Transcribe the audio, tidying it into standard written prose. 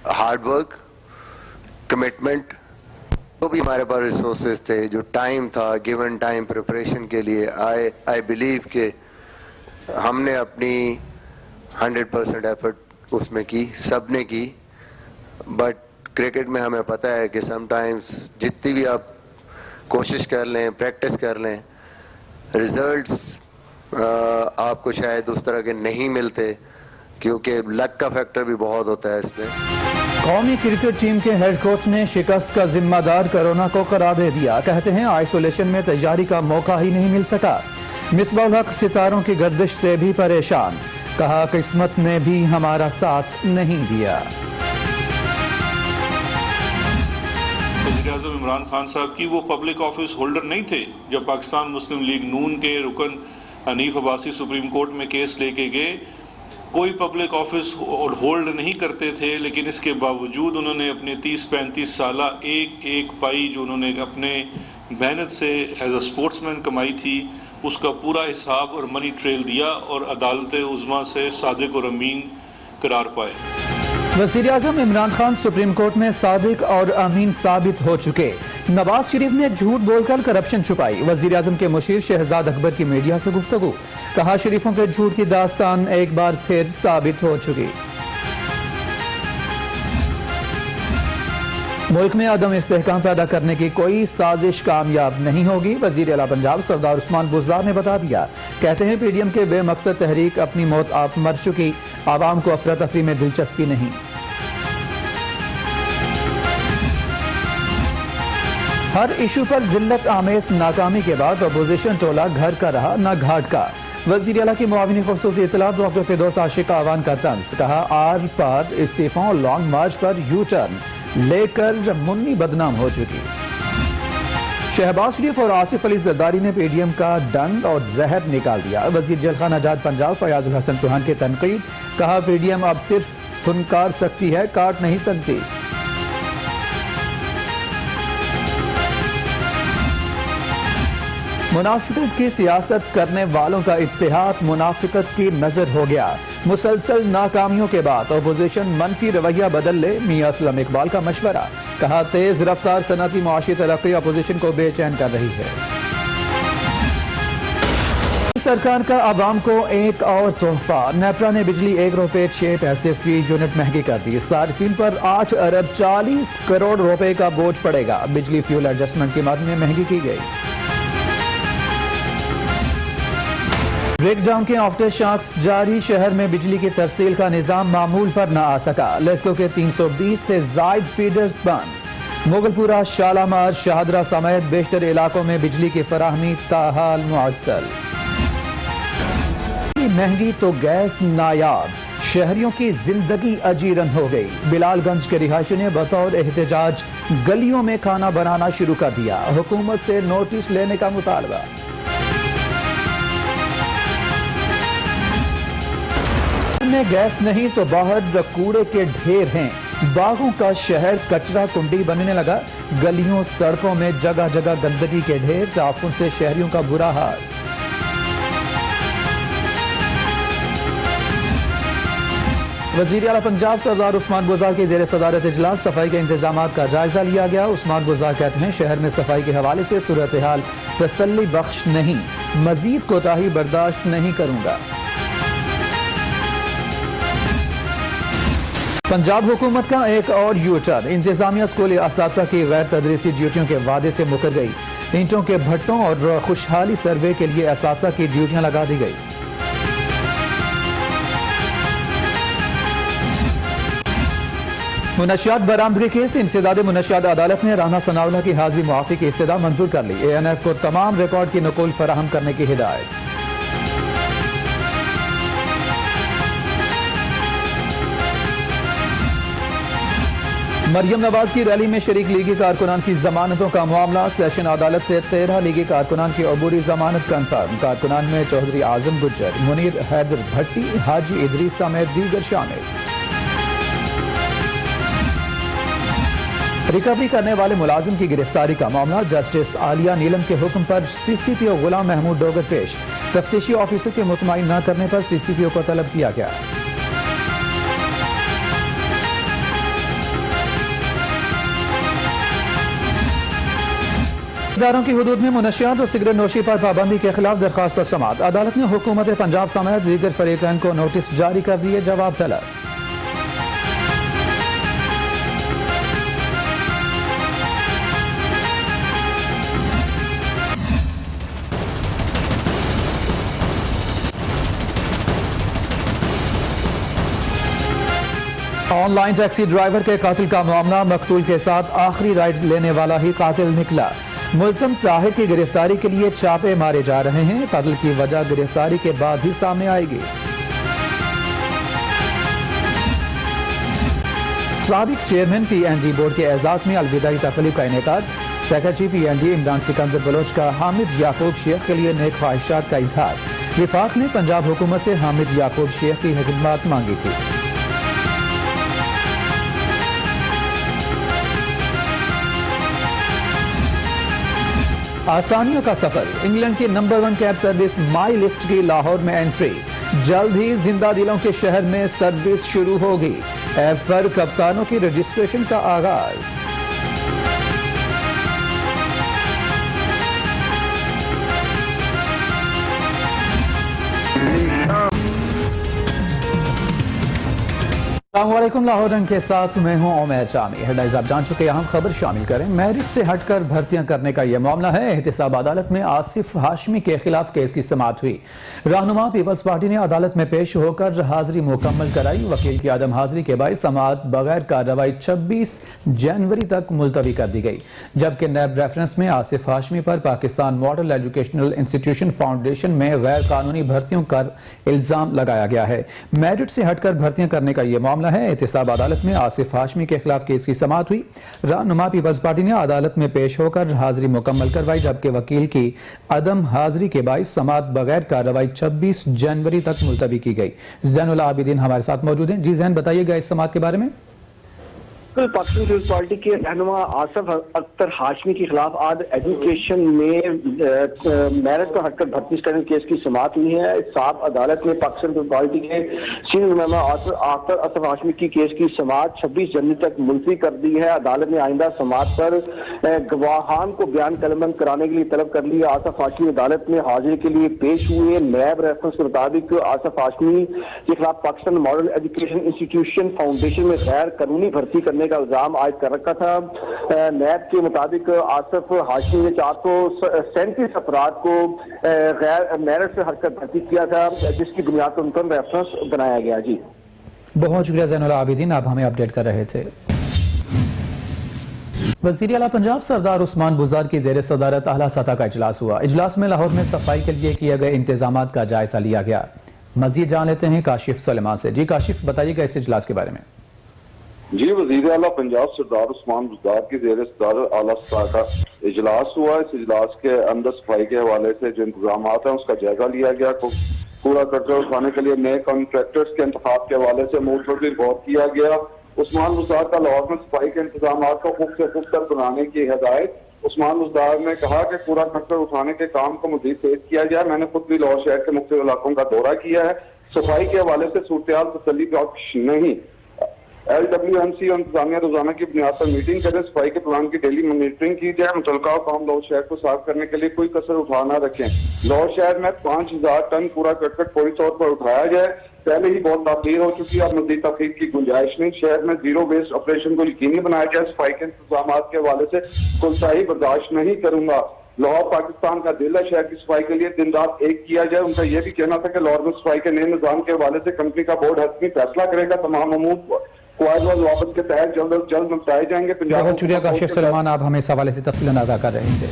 Hard work, commitment, جو بھی ہمارے پاس ریسورسز تھے, جو ٹائم تھا, گیون ٹائم پریپریشن کے لیے, آئی بلیو کہ ہم نے اپنی 100% ایفرٹ اس میں کی, سب نے کی. بٹ کرکٹ میں ہمیں پتہ ہے کہ سم ٹائمز جتنی بھی آپ کوشش کر لیں, پریکٹس کر لیں, ریزلٹس آپ کو شاید اس طرح کے نہیں ملتے, کیونکہ لک کا فیکٹر بھی بہت ہوتا ہے اس میں. قومی کرکٹ ٹیم کے ہیڈ کوچ نے شکست کا ذمہ دار کرونا کو قرار دے دیا. کہتے ہیں آئسولیشن میں تیاری کا موقع ہی نہیں مل سکا. مصباح الحق ستاروں کی گردش سے بھی پریشان, کہا قسمت نے بھی ہمارا ساتھ نہیں دیا. وزیراعظم عمران خان صاحب کی وہ پبلک آفس ہولڈر نہیں تھے جب پاکستان مسلم لیگ نون کے رکن حنیف عباسی سپریم کورٹ میں کیس لے کے گئے. کوئی پبلک آفس ہولڈ نہیں کرتے تھے, لیکن اس کے باوجود انہوں نے اپنے 30-35 سالہ ایک پائی جو انہوں نے اپنے محنت سے ایز اے اسپورٹس مین کمائی تھی, اس کا پورا حساب اور منی ٹریل دیا اور عدالت عظمیٰ سے صادق اور امین قرار پائے. وزیر اعظم عمران خان سپریم کورٹ میں صادق اور امین ثابت ہو چکے. نواز شریف نے جھوٹ بول کر کرپشن چھپائی. وزیر اعظم کے مشیر شہزاد اکبر کی میڈیا سے گفتگو, کہا شریفوں کے جھوٹ کی داستان ایک بار پھر ثابت ہو چکی. ملک میں عدم استحکام پیدا کرنے کی کوئی سازش کامیاب نہیں ہوگی. وزیر اعلیٰ پنجاب سردار عثمان بزدار نے بتا دیا. کہتے ہیں پی ڈی ایم کے بے مقصد تحریک اپنی موت آپ مر چکی, عوام کو افراتفری میں دلچسپی نہیں. ہر ایشو پر ذلت آمیز ناکامی کے بعد اپوزیشن ٹولہ گھر کا رہا نہ گھاٹ کا. وزیر اعلیٰ کی معاون خصوصی اطلاعات ڈاکٹر فردوس عاشق کا آہوان کا طنز, کہا آر پار استعفوں اور long march per you turn لے کر منی بدنام ہو چکی. شہباز شریف اور آصف علی زرداری نے پی ڈی ایم کا ڈنگ اور زہر نکال دیا. وزیر جلخان آزاد پنجاب فیاض الحسن چوہان کی تنقید, کہا پی ڈی ایم اب صرف پھنکار سکتی ہے, کاٹ نہیں سکتی. منافقت کی سیاست کرنے والوں کا اتحاد منافقت کی نظر ہو گیا. مسلسل ناکامیوں کے بعد اپوزیشن منفی رویہ بدل لے, میاں اسلم اقبال کا مشورہ, کہا تیز رفتار صنعتی معاشی ترقی اپوزیشن کو بے چین کر رہی ہے. سرکار کا عوام کو ایک اور تحفہ, نیپرا نے بجلی 1 روپے 6 پیسے فی یونٹ مہنگی کر دی. صارفین پر 8 ارب 40 کروڑ روپے کا بوجھ پڑے گا. بجلی فیول ایڈجسٹمنٹ کی مد میں مہنگی کی گئی. بریک ڈاؤن کے آفٹر شاکس جاری, شہر میں بجلی کی ترسیل کا نظام معمول پر نہ آ سکا. لیسکو کے 320 سے زائد فیڈرز بند. مغل پورہ, شالامار, شاہدرہ سمیت بیشتر علاقوں میں بجلی کی فراہمی تاحال معطل. مہنگی تو گیس نایاب, شہریوں کی زندگی اجیرن ہو گئی. بلال گنج کے رہائشی نے بطور احتجاج گلیوں میں کھانا بنانا شروع کر دیا. حکومت سے نوٹس لینے کا مطالبہ. میں گیس نہیں تو باہر کوڑے کے ڈھیر ہیں. باغوں کا شہر کچرا کنڈی بننے لگا. گلیوں سڑکوں میں جگہ جگہ گندگی کے ڈھیر, تعفن سے شہریوں کا برا حال. وزیر اعلیٰ پنجاب سردار عثمان بزدار کی زیر صدارت اجلاس صفائی کے انتظامات کا جائزہ لیا گیا. عثمان بزدار کہتے ہیں شہر میں صفائی کے حوالے سے صورتحال تسلی بخش نہیں, مزید کوتاہی برداشت نہیں کروں گا. پنجاب حکومت کا ایک اور یو ٹرن, انتظامیہ اسکولی اساتذہ کی غیر تدریسی ڈیوٹیوں کے وعدے سے مکر گئی. اینٹوں کے بھٹوں اور خوشحالی سروے کے لیے اساتذہ کی ڈیوٹیاں لگا دی گئی. منشیات برآمدگی کیس, انسداد منشیات عدالت نے رانا ثناءاللہ کی حاضری معافی کی استدعا منظور کر لی. اے این ایف کو تمام ریکارڈ کی نقل فراہم کرنے کی ہدایت. مریم نواز کی ریلی میں شریک لیگی کارکنان کی ضمانتوں کا معاملہ, سیشن عدالت سے 13 لیگی کارکنان کی عبوری ضمانت کنفرم. کارکنان میں چودھری اعظم گجر, منیر حیدر بھٹی, حاجی ادریس سمیت دیگر شامل. ریکوری کرنے والے ملازم کی گرفتاری کا معاملہ, جسٹس عالیہ نیلم کے حکم پر سی سی پی او غلام محمود ڈوگر پیش. تفتیشی آفیسر کے مطمئن نہ کرنے پر سی سی پی او کو طلب کیا گیا. اداروں کی حدود میں منشیات اور سگریٹ نوشی پر پابندی کے خلاف درخواست پر سماعت. عدالت نے حکومت پنجاب سمیت دیگر فریقین کو نوٹس جاری کر دیے. جواب طلب. آن لائن ٹیکسی ڈرائیور کے قاتل کا معاملہ. مقتول کے ساتھ آخری رائڈ لینے والا ہی قاتل نکلا. ملزم طاہر کی گرفتاری کے لیے چھاپے مارے جا رہے ہیں. قتل کی وجہ گرفتاری کے بعد ہی سامنے آئے گی. سابق chairman P N D board کے اعزاز میں الوداعی تقریب کا انعقاد. Secretary P N D Imran Sikandar Baloch کا حامد یعقوب شیخ کے لیے نیک خواہشات کا اظہار. وفاق نے پنجاب حکومت سے حامد یعقوب شیخ کی خدمات مانگی تھی. آسانیوں کا سفر. انگلینڈ کی نمبر 1 کیب سروس مائی لفٹ کی لاہور میں انٹری. جلد ہی زندہ دلوں کے شہر میں سروس شروع ہوگی. ایپ پر کپتانوں کی رجسٹریشن کا آغاز. السلام علیکم. لاہور رنگ کے ساتھ میں ہوں عمیر جامی. ہیڈ لائنز آپ جان چکے. اہم خبر شامل کریں. میرٹ سے ہٹ کر بھرتیاں کرنے کا یہ معاملہ ہے. احتساب عدالت میں آصف ہاشمی کے خلاف کیس کی سماعت ہوئی. رہنما پیپلز پارٹی نے عدالت میں پیش ہو کر حاضری مکمل کرائی. وکیل کی عدم حاضری کے باعث سماعت بغیر کارروائی 26 جنوری تک ملتوی کر دی گئی. جبکہ نیب ریفرنس میں آصف ہاشمی پر Pakistan model educational institution foundation میں غیر قانونی بھرتیوں کا الزام لگایا گیا ہے. میرٹ سے ہٹ کر بھرتیاں کرنے کا یہ معاملہ ہے. احتساب عدالت میں آصف ہاشمی کے خلاف کیس کی سماعت ہوئی. رہنما پیپلز پارٹی نے عدالت میں پیش ہو کر حاضری مکمل کروائی. جبکہ وکیل کی عدم حاضری کے باعث سماعت بغیر کارروائی 26 جنوری تک ملتوی کی گئی. زین العابدین ہمارے ساتھ موجود ہیں. جی زین، بتائیے گا اس سماعت کے بارے میں. پاکستان پیپلز پارٹی کے رہنما آصف اختر ہاشمی کے خلاف آج ایجوکیشن میں میرٹ کو ہٹ کر بھرتی کرنے کیس کی سماعت ہوئی ہے. صاحب عدالت نے پاکستان پیپلز پارٹی کے سینئر رہنما اختر اصف ہاشمی کی کیس کی سماعت 26 جنوری تک ملتوی کر دی ہے. عدالت نے آئندہ سماعت پر گواہان کو بیان قلمبند کرانے کے لیے طلب کر لیا. آصف ہاشمی عدالت میں حاضری کے لیے پیش ہوئے. نیب ریفرنس کے مطابق آصف ہاشمی کے خلاف Pakistan model education institution foundation میں غیر قانونی بھرتی کرنے کا الزام عائد کر رکھا تھا. نیب کے مطابق آصف ہاشمی نے 437 افراد کو غیر میرٹ سے ہٹ کر بھرتی کیا تھا، جس کی بنیاد پر ان پر ریفرنس بنایا گیا. جی بہت شکریہ زین العابدین، آپ ہمیں اپڈیٹ کر رہے تھے. وزیر اعلیٰ پنجاب سردار عثمان بزدار کی زیر صدارت اعلیٰ سطح کا اجلاس ہوا. اجلاس میں لاہور میں صفائی کے لیے کیے گئے انتظامات کا جائزہ لیا گیا. مزید جان لیتے ہیں کاشف سلیمان سے. جی کاشف، بتائیے گا اس اجلاس کے بارے میں. جی وزیر اعلیٰ پنجاب سردار عثمان بزدار کی زیر صدارت اعلیٰ سطح کا اجلاس ہوا. اس اجلاس کے اندر صفائی کے حوالے سے جو انتظامات ہیں اس کا جائزہ لیا گیا. کوڑا کچرا اٹھانے کے لیے نئے کانٹریکٹرز کے انتخاب کے حوالے سے موثر غور کیا گیا. عثمان بزدار کا لاہور میں صفائی کے انتظامات کو خوب سے خوب تر بنانے کی ہدایت. عثمان بزدار نے کہا کہ کوڑا کچرا اٹھانے کے کام کو مزید تیز کیا جائے. میں نے خود بھی لاہور شہر کے مختلف علاقوں کا دورہ کیا ہے. صفائی کے حوالے سے صورتحال تسلی بخش نہیں. LWMC اور انتظامیہ روزانہ کی بنیاد پر میٹنگ کرے. صفائی کے پلان کی ڈیلی مانیٹرنگ کی جائے. متعلقہ قوم لاہور شہر کو صاف کرنے کے لیے کوئی کسر اٹھا نہ رکھیں. لاہور شہر میں 5000 ٹن کوڑا کرکٹ فوری طور پر اٹھایا جائے. پہلے ہی بہت تاخیر ہو چکی ہے، اب مزید تاخیر کی گنجائش نہیں. شہر میں زیرو ویسٹ آپریشن کو یقینی بنایا جائے. صفائی کے انتظامات کے حوالے سے کوتاہی برداشت نہیں کروں گا. لاہور پاکستان کا دل ہے. شہر کی صفائی کے لیے دن رات ایک کیا جائے. ان کا یہ بھی کہنا تھا کہ لاہور میں صفائی کے نئے نظام کے حوالے سے کمپنی کا بورڈ حتمی فیصلہ کرے گا. تمام امور قواعد و ضوابط کے تحت جلد از جلد نمٹائے جائیں گے. بہت شکریہ کاشف سلیمان، آپ ہمیں اس حوالے سے تفصیل آگاہ کر رہے تھے.